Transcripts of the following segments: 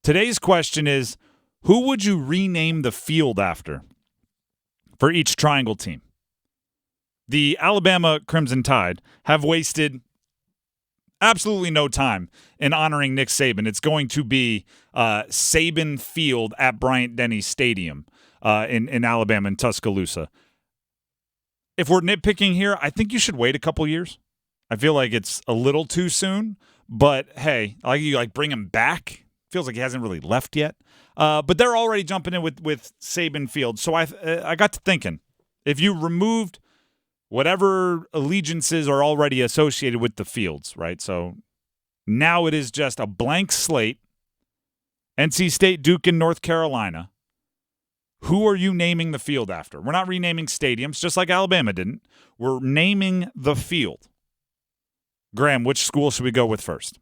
Today's question is, who would you rename the field after for each triangle team? The Alabama Crimson Tide have wasted absolutely no time in honoring Nick Saban. It's going to be Saban Field at Bryant-Denny Stadium in Alabama, in Tuscaloosa. If we're nitpicking here, I think you should wait a couple years. I feel like it's a little too soon, but hey, you bring him back. Feels like he hasn't really left yet. But they're already jumping in with Saban Field. So I got to thinking, if you removed whatever allegiances are already associated with the fields, right? So now it is just a blank slate. NC State, Duke, and North Carolina. Who are you naming the field after? We're not renaming stadiums, just like Alabama didn't. We're naming the field. Graham, which school should we go with first?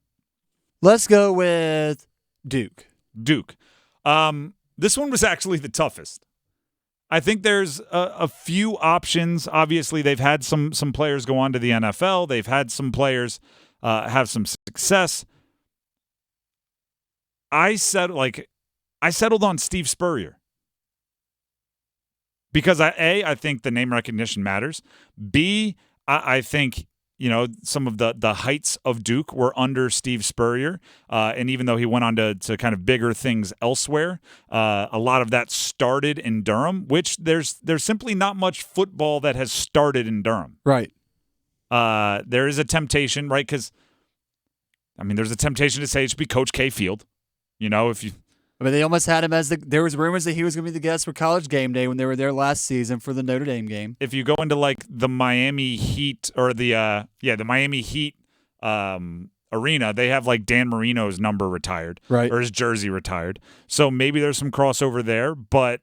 Let's go with Duke. Duke. This one was actually the toughest. I think there's a few options. Obviously, they've had some players go on to the NFL. They've had some players have some success. I settled on Steve Spurrier because I think the name recognition matters. B, I think some of the heights of Duke were under Steve Spurrier, and even though he went on to kind of bigger things elsewhere, a lot of that started in Durham, which there's simply not much football that has started in Durham. Right. There is a temptation, right? Because, there's a temptation to say it should be Coach K Field. They almost had him as there was rumors that he was going to be the guest for College Game Day when they were there last season for the Notre Dame game. If you go into the Miami Heat or the Miami Heat arena, they have Dan Marino's number retired, right, or his jersey retired. So maybe there's some crossover there, but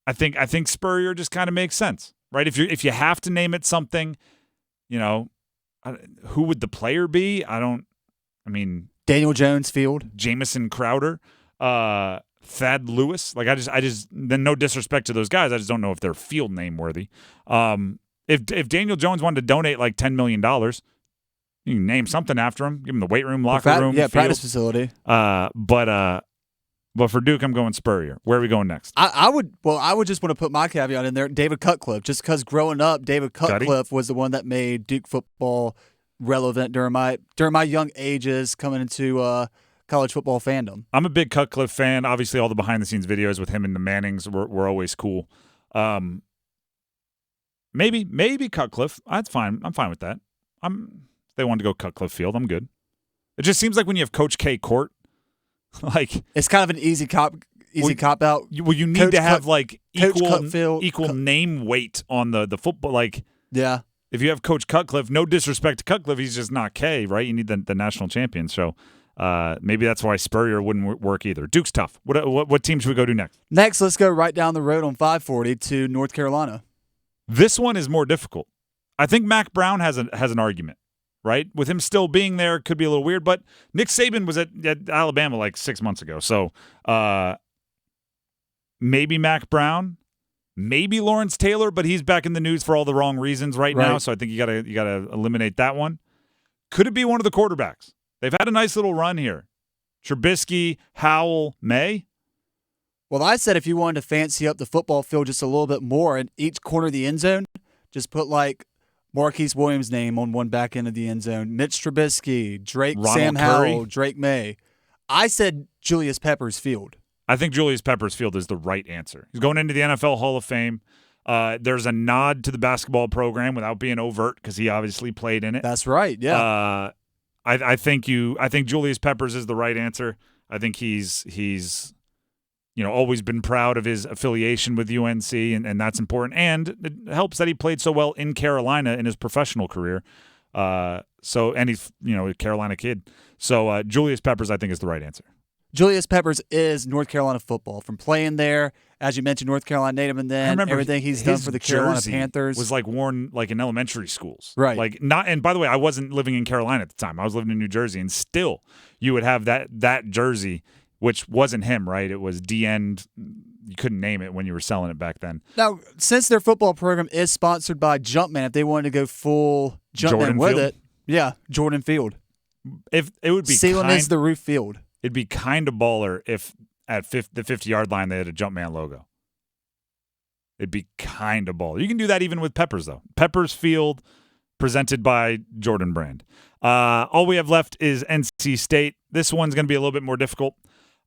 I think Spurrier just kind of makes sense, right? If you have to name it something, who would the player be? Daniel Jones Field, Jamison Crowder, Thad Lewis. I just then no disrespect to those guys, I just don't know if they're field name worthy. If Daniel Jones wanted to donate $10 million, you can name something after him. Give him the weight room, locker room, field. Practice facility. But for Duke, I'm going Spurrier. Where are we going next? I would just want to put my caveat in there. David Cutcliffe, just because growing up, David Cutcliffe was the one that made Duke football relevant during my young ages coming into college football fandom. I'm a big Cutcliffe fan. Obviously, all the behind-the-scenes videos with him and the Mannings were always cool. Maybe Cutcliffe. That's fine. I'm fine with that. If they wanted to go Cutcliffe Field, I'm good. It just seems like when you have Coach K Court, it's kind of an easy cop out. Well, you need to have equal name weight on the football. Yeah. If you have Coach Cutcliffe, no disrespect to Cutcliffe, he's just not K, right? You need the national champion. So maybe that's why Spurrier wouldn't work either. Duke's tough. What team should we go to next? Next, let's go right down the road on 540 to North Carolina. This one is more difficult. I think Mac Brown has an argument, right? With him still being there, could be a little weird. But Nick Saban was at Alabama 6 months ago. So maybe Mac Brown. Maybe Lawrence Taylor, but he's back in the news for all the wrong reasons right now, so I think you gotta eliminate that one. Could it be one of the quarterbacks? They've had a nice little run here. Trubisky, Howell, May. Well, I said if you wanted to fancy up the football field just a little bit more in each corner of the end zone, just put Marquise Williams' name on one back end of the end zone. Mitch Trubisky, Drake, Ronald Sam Curry. Howell, Drake May. I said Julius Peppers Field. I think Julius Peppers Field is the right answer. He's going into the NFL Hall of Fame. There's a nod to the basketball program without being overt because he obviously played in it. That's right, yeah. I think Julius Peppers is the right answer. I think he's always been proud of his affiliation with UNC, and that's important. And it helps that he played so well in Carolina in his professional career. And he's a Carolina kid. So Julius Peppers, I think, is the right answer. Julius Peppers is North Carolina football. From playing there, as you mentioned, North Carolina native, and then everything he's done for the Carolina Panthers was worn in elementary schools, right? And by the way, I wasn't living in Carolina at the time; I was living in New Jersey, and still, you would have that jersey, which wasn't him, right? It was DN. You couldn't name it when you were selling it back then. Now, since their football program is sponsored by Jumpman, if they wanted to go full Jumpman with it, yeah, Jordan Field. If it would be Ceiling is the roof field. It'd be kind of baller if at the 50-yard line they had a Jumpman logo. It'd be kind of baller. You can do that even with Peppers, though. Peppers Field, presented by Jordan Brand. All we have left is NC State. This one's going to be a little bit more difficult.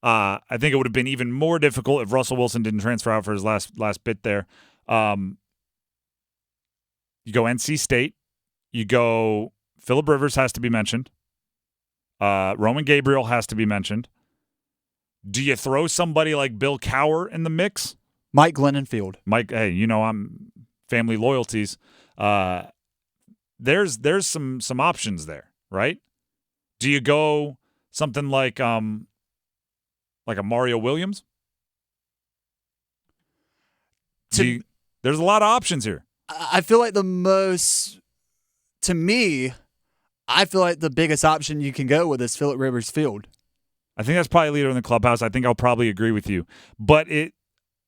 I think it would have been even more difficult if Russell Wilson didn't transfer out for his last bit there. You go NC State. You go Phillip Rivers has to be mentioned. Roman Gabriel has to be mentioned. Do you throw somebody like Bill Cowher in the mix? Mike Glennon Field. Mike, hey, I'm family loyalties. There's some options there, right? Do you go something like a Mario Williams? There's a lot of options here. I feel like I feel like the biggest option you can go with is Phillip Rivers Field. I think that's probably leader in the clubhouse. I think I'll probably agree with you. But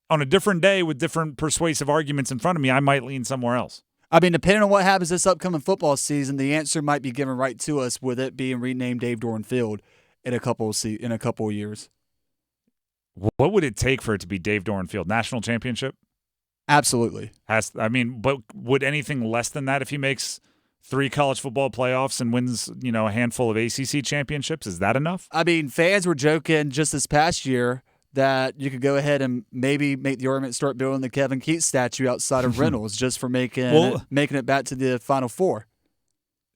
on a different day with different persuasive arguments in front of me, I might lean somewhere else. I mean, depending on what happens this upcoming football season, the answer might be given right to us with it being renamed Dave Doran Field in a couple of years. What would it take for it to be Dave Doran Field? National championship? Absolutely. But would anything less than that if he makes 3 college football playoffs and wins, a handful of ACC championships? Is that enough? I mean, fans were joking just this past year that you could go ahead and maybe make the argument start building the Kevin Keats statue outside of Reynolds just for making it back to the Final Four.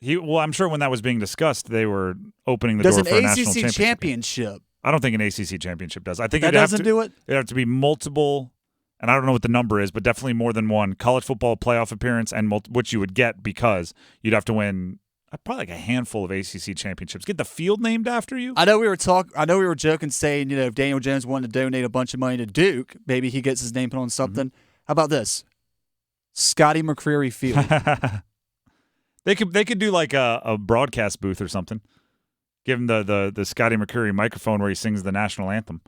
I'm sure when that was being discussed, they were opening the door for a national ACC championship. I don't think an ACC championship does. I think that doesn't do it. It'd have to be multiple, and I don't know what the number is, but definitely more than one college football playoff appearance, and which you would get because you'd have to win probably like a handful of ACC championships. Get the field named after you. I know we were joking, saying if Daniel Jones wanted to donate a bunch of money to Duke, maybe he gets his name put on something. Mm-hmm. How about this? Scotty McCreery Field. They could do like a broadcast booth or something. Give him the Scotty McCreery microphone where he sings the national anthem.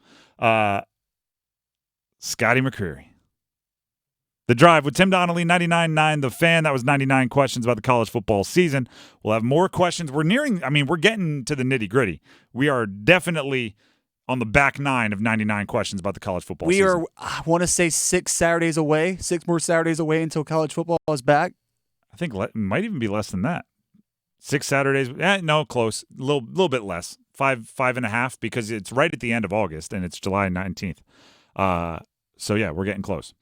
Scotty McCreery. The Drive with Tim Donnelly, 99.9 The Fan. That was 99 questions about the college football season. We'll have more questions. We're getting to the nitty-gritty. We are definitely on the back 9 of 99 questions about the college football season. We are, I want to say 6 more Saturdays away until college football is back. I think it might even be less than that. 6 Saturdays. No, close. A little bit less. 5.5 because it's right at the end of August and it's July 19th. So, yeah, we're getting close.